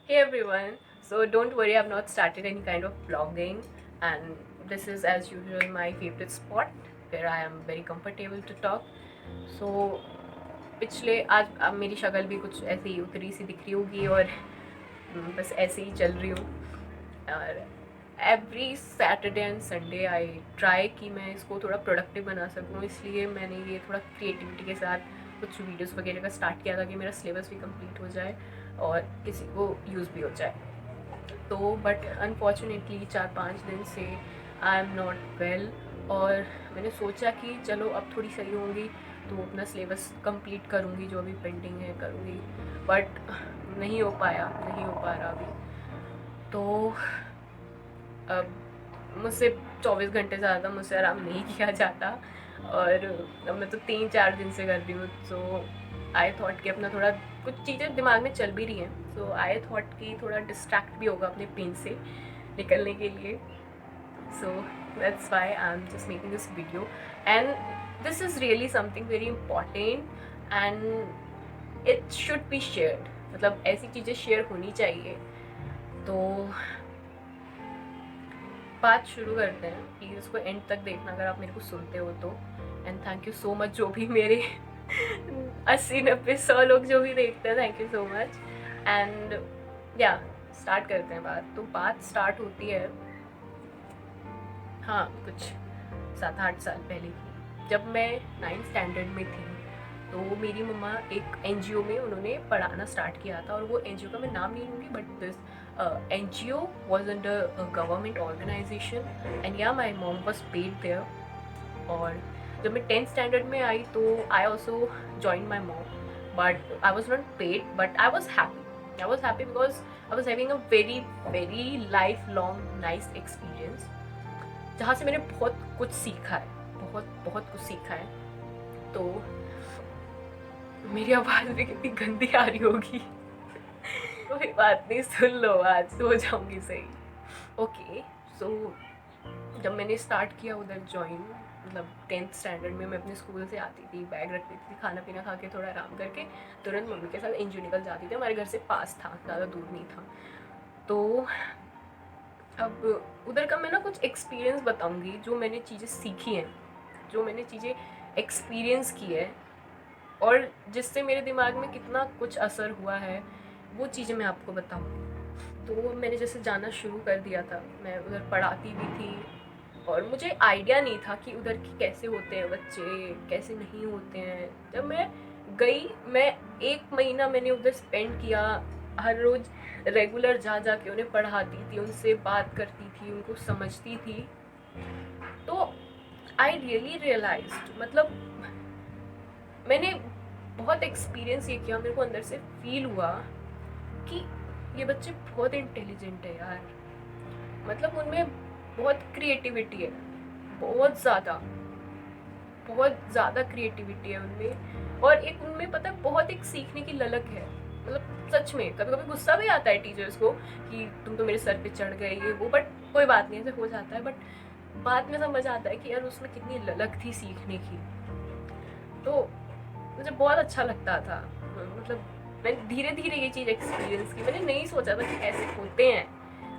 Hey everyone, so don't worry, I've not started any kind of vlogging, and this is as usual my favorite spot where I am very comfortable to talk. So पिछले आज अब मेरी शक्ल भी कुछ ऐसे ही उतरी सी दिख रही होगी और बस ऐसे ही चल रही हूँ और every Saturday and Sunday I try कि मैं इसको थोड़ा प्रोडक्टिव बना सकूँ, इसलिए मैंने ये थोड़ा क्रिएटिविटी के साथ कुछ वीडियोस वगैरह का स्टार्ट किया था कि मेरा सिलेबस भी कंप्लीट हो जाए और किसी को यूज़ भी हो जाए। तो बट अनफॉर्चुनेटली 4-5 दिन से आई एम नॉट वेल और मैंने सोचा कि चलो अब थोड़ी सही होंगी तो अपना सिलेबस कंप्लीट करूँगी, जो अभी पेंडिंग है करूँगी, बट नहीं हो पा रहा अभी। तो अब मुझसे 24 घंटे से ज़्यादा मुझसे आराम नहीं किया जाता और अब मैं तो 3-4 दिन से कर रही हूँ। सो आई थॉट कि अपना थोड़ा कुछ चीज़ें दिमाग में चल भी रही हैं, सो आई थॉट कि थोड़ा डिस्ट्रैक्ट भी होगा अपने पेन से निकलने के लिए। So that's why I am just making this video and this is really something very important and it should be shared. मतलब ऐसी चीज़ें शेयर होनी चाहिए। तो बात शुरू करते हैं, प्लीज़ इसको एंड तक देखना अगर आप मेरे को सुनते हो तो। And thank you so much जो भी मेरे 80-90-100 लोग जो भी देखते हैं, thank you so much. And या स्टार्ट करते हैं बात। तो बात स्टार्ट होती है हाँ कुछ 7-8 साल पहले की, जब मैं 9th स्टैंडर्ड में थी। तो मेरी मम्मा एक एनजीओ में उन्होंने पढ़ाना स्टार्ट किया था और वो एनजीओ का मैं नाम नहीं लूँगी, but this NGO was under government organisation and या my mom was paid there. और जब मैं 10th स्टैंडर्ड में आई तो I also join my mom, but I was not paid, but I was happy because I was having a very very life long nice experience, जहाँ से मैंने बहुत कुछ सीखा है, बहुत बहुत कुछ सीखा है। तो मेरी आवाज़ भी कितनी गंदी आ रही होगी कोई बात नहीं, सुन लो, आज हो जाऊंगी सही। ओके सो जब मैंने स्टार्ट किया उधर ज्वाइन, मतलब 10th स्टैंडर्ड में मैं अपने स्कूल से आती थी, बैग रख देती थी, खाना पीना खा के थोड़ा आराम करके तुरंत मम्मी के साथ एनजीओ निकल जाती थी। हमारे घर से पास था, ज़्यादा दूर नहीं था। तो अब उधर का मैं ना कुछ एक्सपीरियंस बताऊंगी, जो मैंने चीज़ें सीखी हैं, जो मैंने चीज़ें एक्सपीरियंस की है और जिससे मेरे दिमाग में कितना कुछ असर हुआ है, वो चीज़ें मैं आपको बताऊंगी। तो मैंने जैसे जाना शुरू कर दिया था, मैं उधर पढ़ाती भी थी और मुझे आइडिया नहीं था कि उधर की कैसे होते हैं बच्चे, कैसे नहीं होते हैं। जब मैं गई, मैं 1 महीना मैंने उधर स्पेंड किया, हर रोज़ रेगुलर जा जा के उन्हें पढ़ाती थी, उनसे बात करती थी, उनको समझती थी। तो आई रियली रियलाइज्ड, मतलब मैंने बहुत एक्सपीरियंस ये किया, मेरे को अंदर से फील हुआ कि ये बच्चे बहुत इंटेलिजेंट है यार। मतलब उनमें बहुत क्रिएटिविटी है, बहुत ज़्यादा क्रिएटिविटी है उनमें। और एक उनमें पता है बहुत एक सीखने की ललक है। मतलब सच में कभी कभी गुस्सा भी आता है टीचर्स को कि तुम तो मेरे सर पे चढ़ गए ये वो, बट कोई बात नहीं, ऐसे हो जाता है। बट बाद में समझ आता है कि यार उसमें कितनी ललक थी सीखने की। तो मुझे बहुत अच्छा लगता था। मतलब मैंने धीरे धीरे ये चीज़ एक्सपीरियंस की, मैंने नहीं सोचा था कि ऐसे होते हैं,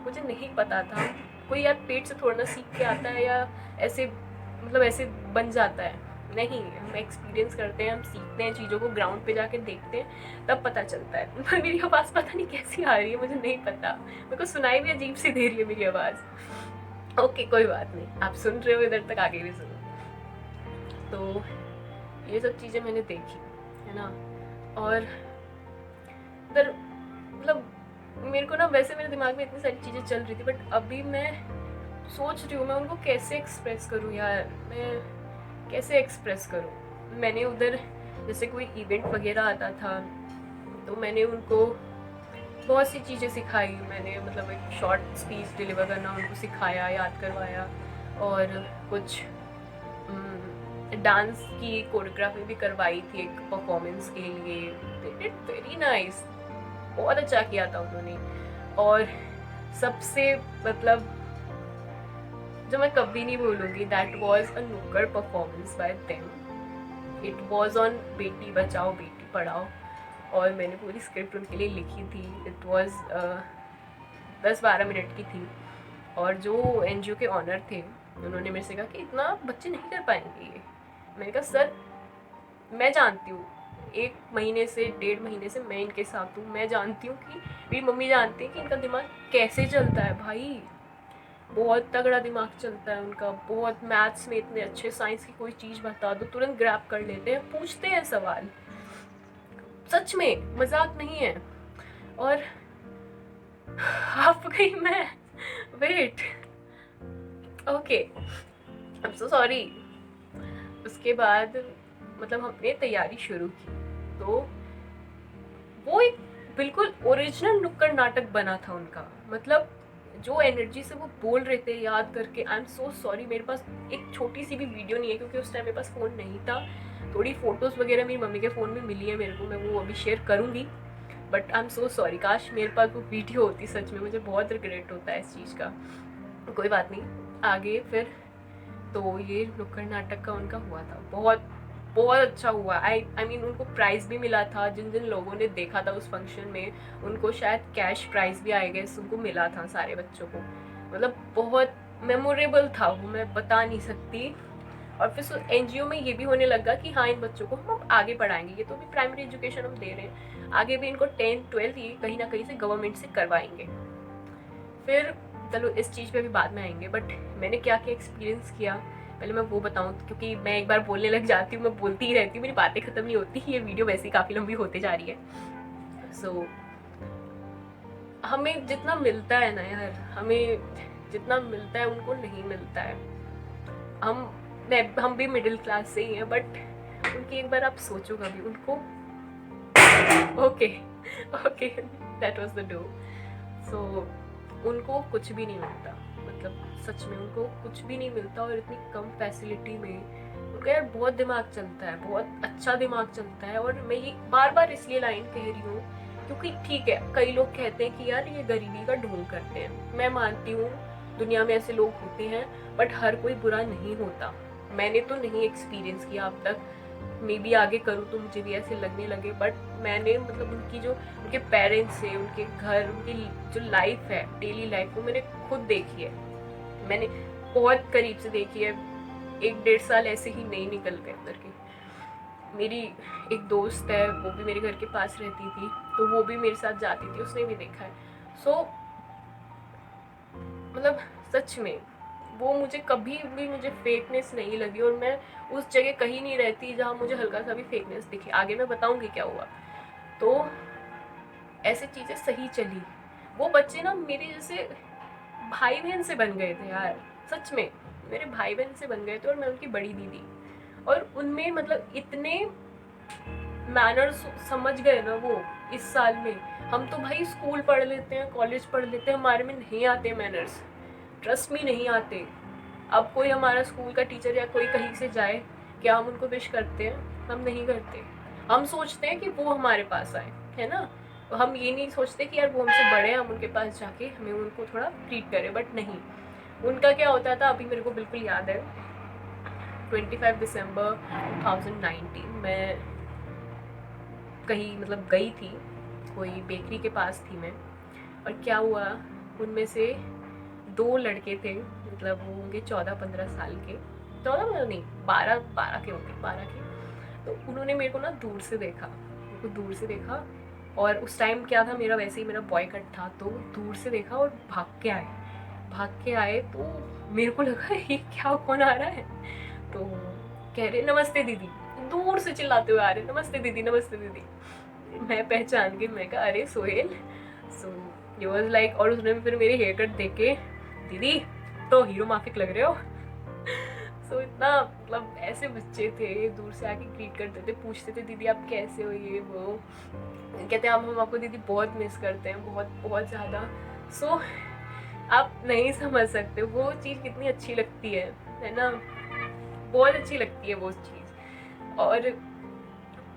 मुझे नहीं पता था। कोई यार पेट से थोड़ा ना सीख के आता है या ऐसे, मतलब ऐसे बन जाता है, नहीं, हम एक्सपीरियंस करते हैं, हम सीखते हैं चीज़ों को, ग्राउंड पे जाके देखते हैं, तब पता चलता है। पर मेरी आवाज़ पता नहीं कैसी आ रही है, मुझे नहीं पता, मेरे को सुनाई भी अजीब सी दे रही है मेरी आवाज़। ओके कोई बात नहीं, आप सुन रहे हो इधर तक, आगे भी सुनो। तो ये सब चीज़ें मैंने देखी है ना। और इधर मतलब मेरे को ना, वैसे मेरे दिमाग में इतनी सारी चीज़ें चल रही थी, बट अभी मैं सोच रही हूँ मैं उनको कैसे एक्सप्रेस करूँ यार, मैं कैसे एक्सप्रेस करूँ। मैंने उधर जैसे कोई इवेंट वगैरह आता था तो मैंने उनको बहुत सी चीज़ें सिखाई। मैंने मतलब एक शॉर्ट स्पीच डिलीवर करना उनको सिखाया, याद करवाया, और कुछ डांस की कोरियोग्राफी भी करवाई थी एक परफॉर्मेंस के लिए। दे डिड वेरी नाइस, बहुत अच्छा किया था उन्होंने। और सबसे मतलब जो मैं कभी नहीं भूलूंगी, दैट वाज अ नुक्कड़ performance by them. It was on Beti Bachao Beti Padhao. और मैंने पूरी स्क्रिप्ट उनके लिए लिखी थी। इट वॉज 10-12 मिनट की थी। और जो एनजीओ के ऑनर थे उन्होंने मेरे से कहा कि इतना बच्चे नहीं कर पाएंगे ये। मैंने कहा सर मैं जानती हूँ, 1 महीने से 1.5 महीने से मैं इनके साथ हूँ, मैं जानती हूँ कि मेरी मम्मी जानती है कि इनका दिमाग कैसे चलता है भाई। बहुत तगड़ा दिमाग चलता है उनका, बहुत मैथ्स में इतने अच्छे, साइंस की कोई चीज़ बता दो तुरंत ग्रैब कर लेते हैं, पूछते हैं सवाल, सच में मजाक नहीं है। और आप गई मैं, wait, okay, I am so sorry. उसके बाद मतलब हमने तैयारी शुरू की, तो वो एक बिल्कुल ओरिजिनल नुक्कड़ नाटक बना था उनका। मतलब जो एनर्जी से वो बोल रहे थे याद करके, आई एम सो सॉरी मेरे पास एक छोटी सी भी वीडियो नहीं है क्योंकि उस टाइम मेरे पास फ़ोन नहीं था। थोड़ी फ़ोटोज़ वगैरह मेरी मम्मी के फ़ोन में मिली है मेरे को, मैं वो अभी शेयर करूँगी, but I am so sorry, काश मेरे पास वो वीडियो होती। सच में मुझे बहुत रिग्रेट होता है इस चीज़ का। कोई बात नहीं, आगे फिर तो ये नुक्कड़ नाटक का उनका हुआ था, बहुत बहुत अच्छा हुआ। आई मीन उनको प्राइज़ भी मिला था। जिन जिन लोगों ने देखा था उस फंक्शन में उनको शायद कैश प्राइज़ भी आएगा, उनको मिला था सारे बच्चों को। मतलब बहुत मेमोरेबल था वो, मैं बता नहीं सकती। और फिर एनजीओ में ये भी होने लगा कि हाँ इन बच्चों को हम आगे पढ़ाएंगे, ये तो भी प्राइमरी एजुकेशन हम दे रहे हैं, आगे भी इनको 10th-12th ये कहीं ना कहीं से गवर्नमेंट से करवाएंगे। फिर चलो इस चीज़ पे भी बाद में आएंगे, बट मैंने क्या क्या एक्सपीरियंस किया पहले मैं वो बताऊँ, क्योंकि मैं एक बार बोलने लग जाती हूँ, मैं बोलती ही रहती हूँ, मेरी बातें ख़त्म नहीं होती। ये वीडियो वैसे ही काफ़ी लंबी होते जा रही है। सो हमें जितना मिलता है ना यार, हमें जितना मिलता है उनको नहीं मिलता है। हम भी मिडिल क्लास से ही हैं, बट उनकी एक बार आप सोचो कभी उनको, okay okay that was the do. So उनको कुछ भी नहीं मिलता, मतलब सच में उनको कुछ भी नहीं मिलता, और इतनी कम फैसिलिटी में उनका यार बहुत दिमाग चलता है, बहुत अच्छा दिमाग चलता है। और मैं ये बार बार इसलिए लाइन कह रही हूँ क्योंकि ठीक है कई लोग कहते हैं कि यार ये गरीबी का ढोंग करते हैं, मैं मानती हूँ दुनिया में ऐसे लोग होते हैं, बट हर कोई बुरा नहीं होता। मैंने तो नहीं एक्सपीरियंस किया अब तक, मे बी आगे करूँ तो मुझे भी ऐसे लगने लगे, बट मैंने मतलब उनकी जो उनके पेरेंट्स है, उनके घर, उनकी जो लाइफ है, डेली लाइफ, वो मैंने खुद देखी है, मैंने बहुत करीब से देखी है। 1-1.5 साल ऐसे ही नहीं निकल गए करके। मेरी एक दोस्त है, वो भी मेरे घर के पास रहती थी, तो वो भी मेरे साथ जाती थी, उसने भी देखा है। सो मतलब सच में वो मुझे कभी भी मुझे फेकनेस नहीं लगी, और मैं उस जगह कहीं नहीं रहती जहाँ मुझे हल्का सा भी फेकनेस दिखे। आगे मैं बताऊंगी क्या हुआ। तो ऐसी चीज़ें सही चली। वो बच्चे ना मेरे जैसे भाई बहन से बन गए थे यार, सच में मेरे भाई बहन से बन गए थे, और मैं उनकी बड़ी दीदी। और उनमें मतलब इतने मैनर्स समझ गए ना वो इस साल में। हम तो भाई स्कूल पढ़ लेते हैं, कॉलेज पढ़ लेते हैं, हमारे में नहीं आते मैनर्स, ट्रस्ट में नहीं आते। अब कोई हमारा स्कूल का टीचर या कोई कहीं से जाए, क्या हम उनको विश करते हैं? हम नहीं करते। हम सोचते हैं कि वो हमारे पास आए, है ना। हम ये नहीं सोचते कि यार वो हमसे बड़े हैं, हम उनके पास जाके हमें उनको थोड़ा ट्रीट करें, बट नहीं। उनका क्या होता था अभी मेरे को बिल्कुल याद है, 25 दिसंबर 2019 मैं कहीं मतलब गई थी, कोई बेकरी के पास थी मैं, और क्या हुआ, उनमें से 2 लड़के थे, मतलब वो होंगे 14-15 साल के, 14 नहीं 12 के होंगे, 12 के। तो उन्होंने मेरे को ना दूर से देखा, मेरे को दूर से देखा, और उस टाइम क्या था, मेरा वैसे ही मेरा बॉय कट था, तो दूर से देखा और भाग के आए। तो मेरे को लगा ये क्या, कौन आ रहा है। तो कह रहे नमस्ते दीदी, दूर से चिल्लाते हुए आ रहे, नमस्ते दीदी नमस्ते दीदी। मैं पहचान गई, मैं कहा अरे सोहेल। सो ये वाज लाइक, और उसने फिर मेरे हेयर कट देख के, दीदी तो हीरो माफिक लग रहे हो। सो इतना मतलब ऐसे बच्चे थे, दूर से आके ग्रीट करते थे, पूछते थे दीदी आप कैसे हो, ये वो, कहते हैं हम आपको दीदी बहुत मिस करते हैं, बहुत बहुत ज़्यादा। सो आप नहीं समझ सकते वो चीज़ कितनी अच्छी लगती है ना, बहुत अच्छी लगती है वो चीज़। और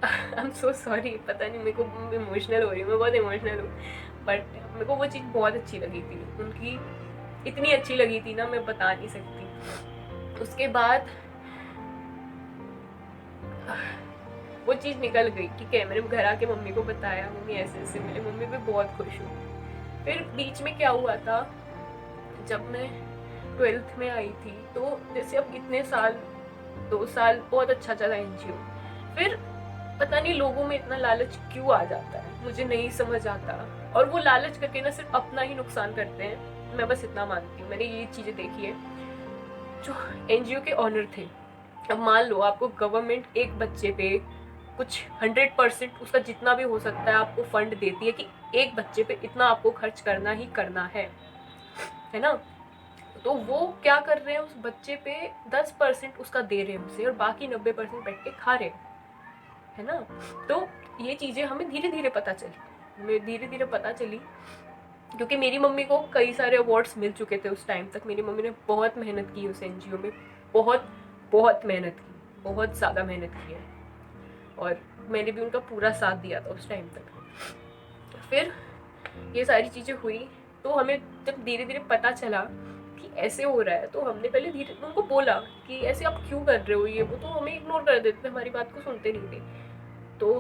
आई एम सो सॉरी, पता नहीं मेरे को इमोशनल हो रही हूँ, मैं बहुत इमोशनल हूँ, बट मेरे को वो चीज़ बहुत अच्छी लगी थी उनकी, इतनी अच्छी लगी थी ना, मैं बता नहीं सकती। उसके बाद वो चीज़ निकल गई, ठीक है। मैंने घर आके मम्मी को बताया, मम्मी ऐसे ऐसे मिले, मम्मी भी बहुत खुश हुई। फिर बीच में क्या हुआ था, जब मैं 12th में आई थी, तो जैसे अब इतने साल, 2 साल बहुत अच्छा चला एनजीओ, फिर पता नहीं लोगों में इतना लालच क्यों आ जाता है, मुझे नहीं समझ आता। और वो लालच करके ना सिर्फ अपना ही नुकसान करते हैं, मैं बस इतना मानती हूँ। मैंने ये चीज़ें देखी है। जो एनजीओ के ऑनर थे, अब मान लो आपको गवर्नमेंट एक बच्चे पे कुछ 100% उसका जितना भी हो सकता है आपको फंड देती है कि एक बच्चे पे इतना आपको खर्च करना ही करना है ना। तो वो क्या कर रहे हैं, उस बच्चे पे 10% उसका दे रहे हैं उसे, और बाकी 90% बैठ के खा रहे हैं, है ना। तो ये चीज़ें हमें धीरे धीरे पता चली, हमें धीरे धीरे पता चली, क्योंकि मेरी मम्मी को कई सारे अवार्ड्स मिल चुके थे उस टाइम तक। मेरी मम्मी ने बहुत मेहनत की उस एनजीओ में, बहुत बहुत मेहनत की, बहुत ज़्यादा मेहनत की है, और मैंने भी उनका पूरा साथ दिया था उस टाइम तक। फिर ये सारी चीज़ें हुई, तो हमें जब धीरे धीरे पता चला कि ऐसे हो रहा है, तो हमने पहले धीरे उनको बोला कि ऐसे आप क्यों कर रहे हो ये वो, तो हमें इग्नोर कर देते थे, हमारी बात को सुनते नहीं थे। तो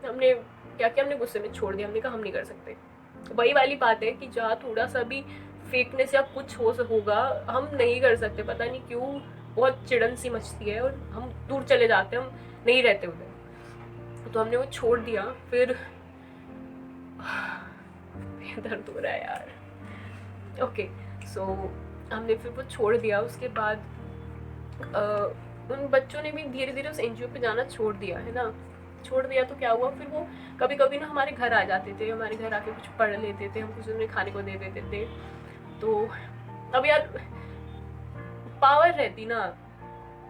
हमने क्या किया, हमने गुस्से में छोड़ दिया, हमने कहा हम नहीं कर सकते। वही वाली बात है कि जहाँ थोड़ा सा भी फेकनेस या कुछ होगा, हम नहीं कर सकते, पता नहीं क्यों बहुत चिड़न सी मचती है और हम दूर चले जाते हैं, हम नहीं रहते उधर। तो हमने वो छोड़ दिया। फिर दर्द हो रहा है यार। ओके, सो हमने फिर वो छोड़ दिया। उसके बाद उन बच्चों ने भी धीरे धीरे उस एनजीओ पे जाना छोड़ दिया, है ना। छोड़ दिया तो क्या हुआ, फिर वो कभी कभी ना हमारे घर आ जाते थे, हमारे घर आके कुछ पढ़ लेते थे, हम कुछ उन्हें खाने को दे देते थे। तो अब यार पावर रहती ना,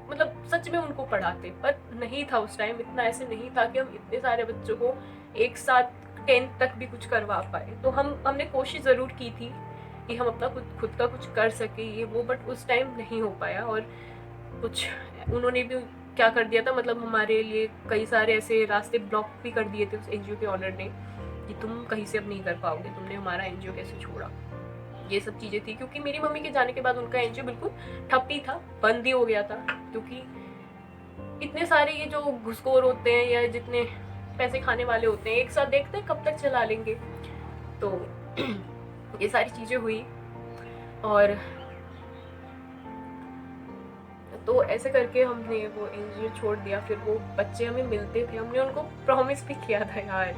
मतलब सच में उनको पढ़ाते, पर नहीं था उस टाइम, इतना ऐसे नहीं था कि हम इतने सारे बच्चों को एक साथ 10th तक भी कुछ करवा पाए। तो हमने कोशिश ज़रूर की थी कि हम अपना खुद का कुछ कर सके ये वो, बट उस टाइम नहीं हो पाया। और कुछ उन्होंने भी क्या कर दिया था, मतलब हमारे लिए कई सारे ऐसे रास्ते ब्लॉक भी कर दिए थे उस एनजीओ के ऑनर ने कि तुम कहीं से अब नहीं कर पाओगे, तुमने हमारा एनजीओ कैसे छोड़ा। ये सब चीज़ें थी, क्योंकि मेरी मम्मी के जाने के बाद उनका एनजीओ बिल्कुल ठप ही था, बंद ही हो गया था। क्योंकि इतने सारे ये जो घुसखोर होते हैं या जितने पैसे खाने वाले होते हैं, एक साथ देखते हैं कब तक चला लेंगे। तो ये सारी चीज़ें हुई, और तो ऐसे करके हमने वो एनजीओ छोड़ दिया। फिर वो बच्चे हमें मिलते थे, हमने उनको प्रॉमिस भी किया था यार,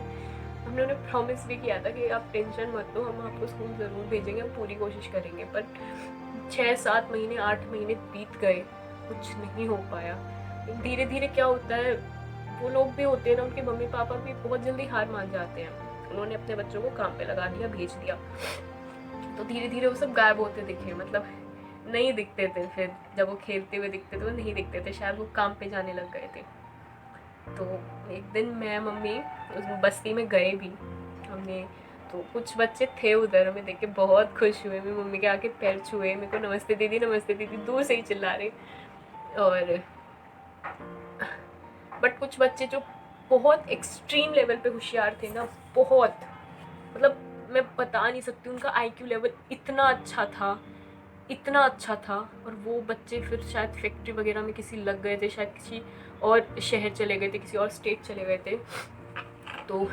हमने उन्हें प्रॉमिस भी किया था कि आप टेंशन मत लो, हम आपको स्कूल ज़रूर भेजेंगे, हम पूरी कोशिश करेंगे। पर 6-7 महीने 8 महीने बीत गए, कुछ नहीं हो पाया। धीरे धीरे क्या होता है, वो लोग भी होते हैं ना, उनके मम्मी पापा भी बहुत जल्दी हार मान जाते हैं। उन्होंने अपने बच्चों को काम पे लगा दिया, भेज दिया, तो धीरे धीरे वो सब गायब होते दिखे, मतलब नहीं दिखते थे। फिर जब वो खेलते हुए दिखते थे वो नहीं दिखते थे, शायद वो काम पे जाने लग गए थे। तो एक दिन मैं मम्मी उस बस्ती में गए भी हमने, तो कुछ बच्चे थे उधर, हमें देख के बहुत खुश हुए, मेरी मम्मी के आके पैर छुए, मेरे को नमस्ते दीदी दूर से ही चिल्ला रहे। और बट कुछ बच्चे जो बहुत एक्सट्रीम लेवल पे होशियार थे ना, बहुत, मतलब मैं बता नहीं सकती, उनका आईक्यू लेवल इतना अच्छा था, इतना अच्छा था। और वो बच्चे फिर शायद फैक्ट्री वगैरह में किसी लग गए थे, शायद किसी और शहर चले गए थे, किसी और स्टेट चले गए थे। तो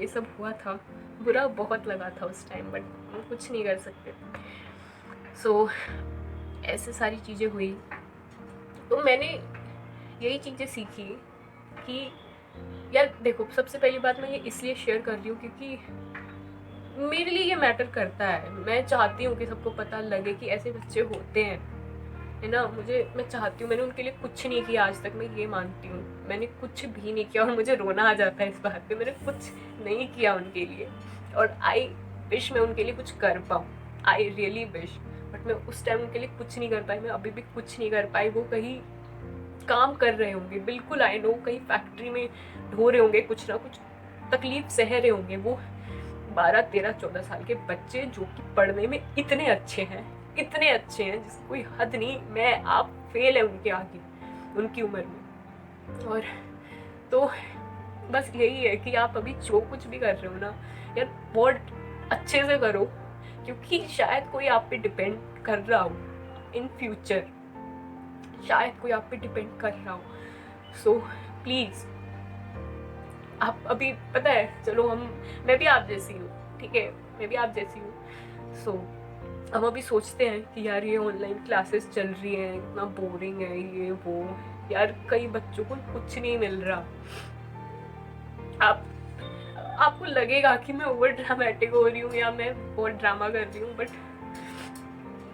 ये सब हुआ था, बुरा बहुत लगा था उस टाइम, बट हम कुछ नहीं कर सकते। सो ऐसे सारी चीज़ें हुई। तो मैंने यही चीज़ें सीखी कि यार देखो, सबसे पहली बात मैं ये इसलिए शेयर कर रही हूँ क्योंकि मेरे लिए ये मैटर करता है। मैं चाहती हूँ कि सबको पता लगे कि ऐसे बच्चे होते हैं, है ना। मैं चाहती हूँ, मैंने उनके लिए कुछ नहीं किया आज तक, मैं ये मानती हूँ, मैंने कुछ भी नहीं किया, और मुझे रोना आ जाता है इस बात पे, मैंने कुछ नहीं किया उनके लिए। और आई विश मैं उनके लिए कुछ कर पाऊँ, आई रियली विश, बट मैं उस टाइम उनके लिए कुछ नहीं कर पाई, मैं अभी भी कुछ नहीं कर पाई। वो कहीं काम कर रहे होंगे, बिल्कुल आई नो, कहीं फैक्ट्री में ढो रहे होंगे, कुछ ना कुछ तकलीफ सह रहे होंगे। वो 12, 13, 14 साल के बच्चे जो कि पढ़ने में इतने अच्छे हैं, इतने अच्छे हैं जिसकी कोई हद नहीं, मैं आप फेल है उनके आगे, उनकी उम्र में। और तो बस यही है कि आप अभी जो कुछ भी कर रहे हो ना यार, बहुत अच्छे से करो, क्योंकि शायद कोई आप पे डिपेंड कर रहा हो इन फ्यूचर, शायद कोई आप पे डिपेंड कर रहा हो। सो प्लीज़ आप अभी पता है, चलो मैं भी आप जैसी हूँ, ठीक है, मैं भी आप जैसी हूँ। सो हम अभी सोचते हैं कि यार ये ऑनलाइन क्लासेस चल रही हैं, इतना बोरिंग है ये वो। यार कई बच्चों को कुछ नहीं मिल रहा। आप आपको लगेगा कि मैं ओवर ड्रामेटिक हो रही हूँ या मैं बहुत ड्रामा कर रही हूँ, बट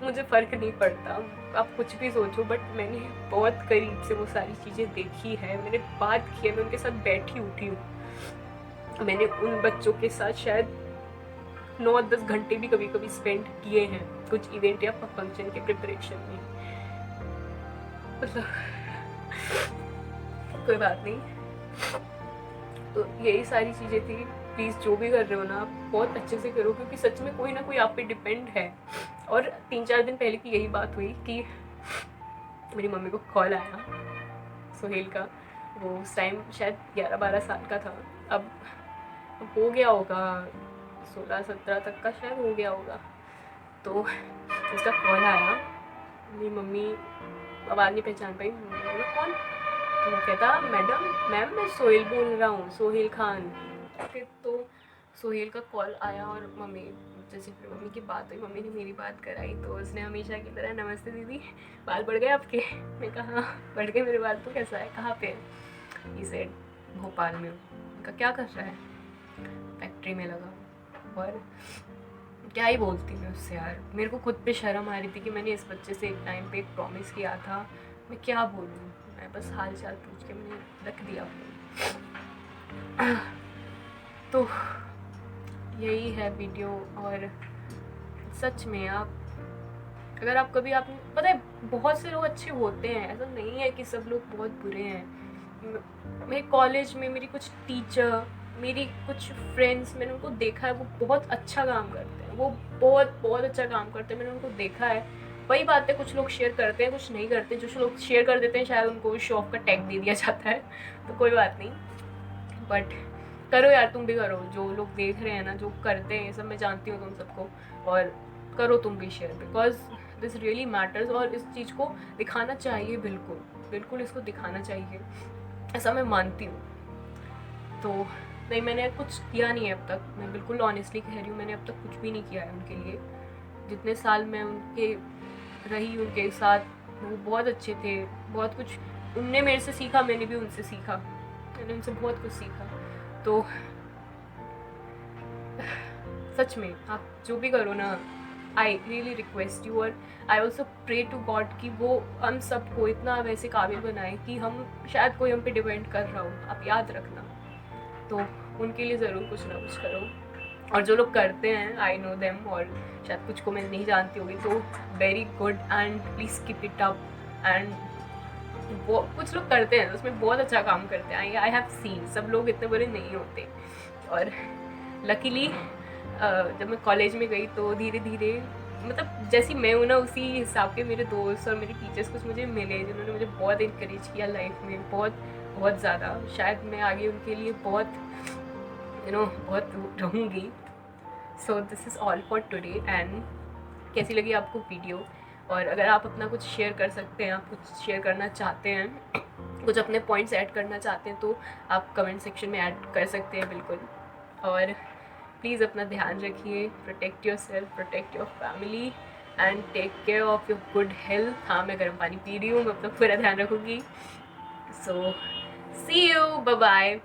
मुझे फ़र्क नहीं पड़ता, आप कुछ भी सोचो। बट मैंने बहुत करीब से वो सारी चीज़ें देखी है, मैंने बात की है, मैं उनके साथ बैठी उठी हूँ। मैंने उन बच्चों के साथ शायद 9-10 घंटे भी कभी कभी स्पेंड किए हैं कुछ इवेंट या फंक्शन के प्रिपरेशन में। मतलब कोई बात नहीं। तो यही सारी चीज़ें थी। प्लीज़ जो भी कर रहे हो ना, आप बहुत अच्छे से करो, क्योंकि सच में कोई ना कोई आप पे डिपेंड है। और 3-4 दिन पहले की यही बात हुई कि मेरी मम्मी को कॉल आया सोहेल का। वो उस टाइम शायद 11-12 साल का था। अब हो गया होगा 16-17 तक का, शायद हो गया होगा। तो उसका कॉल आया, मेरी मम्मी आवाज़ नहीं पहचान पाई। बोला कौन? तो वो कहता मैम मैं सोहेल बोल रहा हूँ, सोहेल खान। फिर तो सोहेल का कॉल आया और मम्मी, जैसे फिर मम्मी की बात हुई, मम्मी ने मेरी बात कराई, तो उसने हमेशा की तरह नमस्ते दीदी, बाल बढ़ गए आपके? मैं कहा हाँ बढ़ गए मेरे बाल। तो कैसा है, कहाँ पे? ही सेड भोपाल में। उनका क्या कर रहा है? फैक्ट्री में लगा। और क्या ही बोलती मैं उससे यार, मेरे को खुद पे शर्म आ रही थी कि मैंने इस बच्चे से एक टाइम पे एक प्रॉमिस किया था। मैं क्या बोलूँ, मैं बस हाल चाल पूछ के मैंने रख दिया। तो यही है वीडियो। और सच में आप अगर आप कभी, आप पता है बहुत से लोग अच्छे होते हैं, ऐसा नहीं है कि सब लोग बहुत बुरे हैं। मेरे कॉलेज में मेरी कुछ टीचर, मेरी कुछ फ्रेंड्स, मैंने उनको देखा है, वो बहुत अच्छा काम करते हैं, वो बहुत बहुत अच्छा काम करते हैं, मैंने उनको देखा है। वही बात है, कुछ लोग शेयर करते हैं, कुछ नहीं करते। जो लोग शेयर कर देते हैं शायद उनको शो ऑफ का टैग दे दिया जाता है, तो कोई बात नहीं। बट करो यार, तुम भी करो। जो लोग देख रहे हैं ना, जो करते हैं ये सब, मैं जानती हूँ तुम सबको, और करो तुम भी share, because this really matters. और इस चीज़ को दिखाना चाहिए, बिल्कुल बिल्कुल इसको दिखाना चाहिए, ऐसा मैं मानती हूँ। तो नहीं, मैंने कुछ किया नहीं है अब तक, मैं बिल्कुल ऑनेस्टली कह रही हूँ, मैंने अब तक कुछ भी नहीं किया है उनके लिए। जितने साल मैं उनके रही उनके साथ, वो बहुत अच्छे थे, बहुत कुछ उनने मेरे से सीखा, मैंने भी उनसे सीखा, मैंने उनसे बहुत कुछ सीखा। तो सच में आप जो भी करो ना, आई रियली रिक्वेस्ट यू, और I also pray to God कि वो हम सबको इतना वैसे काबिल बनाए कि हम शायद कोई हम पे डिपेंड कर रहा हो, आप याद रखना। तो उनके लिए ज़रूर कुछ ना कुछ करो। और जो लोग करते हैं, आई नो देम, और शायद कुछ को मैं नहीं जानती होगी, तो very good and please keep it up. And वो कुछ लोग करते हैं उसमें बहुत अच्छा काम करते हैं, आई हैव सीन, सब लोग इतने बुरे नहीं होते। और लकीली जब मैं कॉलेज में गई तो धीरे धीरे, मतलब जैसी मैं हूँ ना, उसी हिसाब के मेरे दोस्त और मेरे टीचर्स कुछ मुझे मिले, जिन्होंने मुझे बहुत इनकरेज किया लाइफ में, बहुत बहुत ज़्यादा। शायद मैं आगे उनके लिए बहुत बहुत रहूँगी। So this is all for today. And कैसी लगी आपको वीडियो? और अगर आप अपना कुछ शेयर कर सकते हैं, आप कुछ शेयर करना चाहते हैं, कुछ अपने पॉइंट्स ऐड करना चाहते हैं, तो आप कमेंट सेक्शन में ऐड कर सकते हैं बिल्कुल। और प्लीज़ अपना ध्यान रखिए, protect yourself, protect your family and take care of your good health. हाँ, मैं गर्म पानी पी रही हूँ, मैं अपना पूरा ध्यान रखूँगी। सो सी यू, बाय बाय।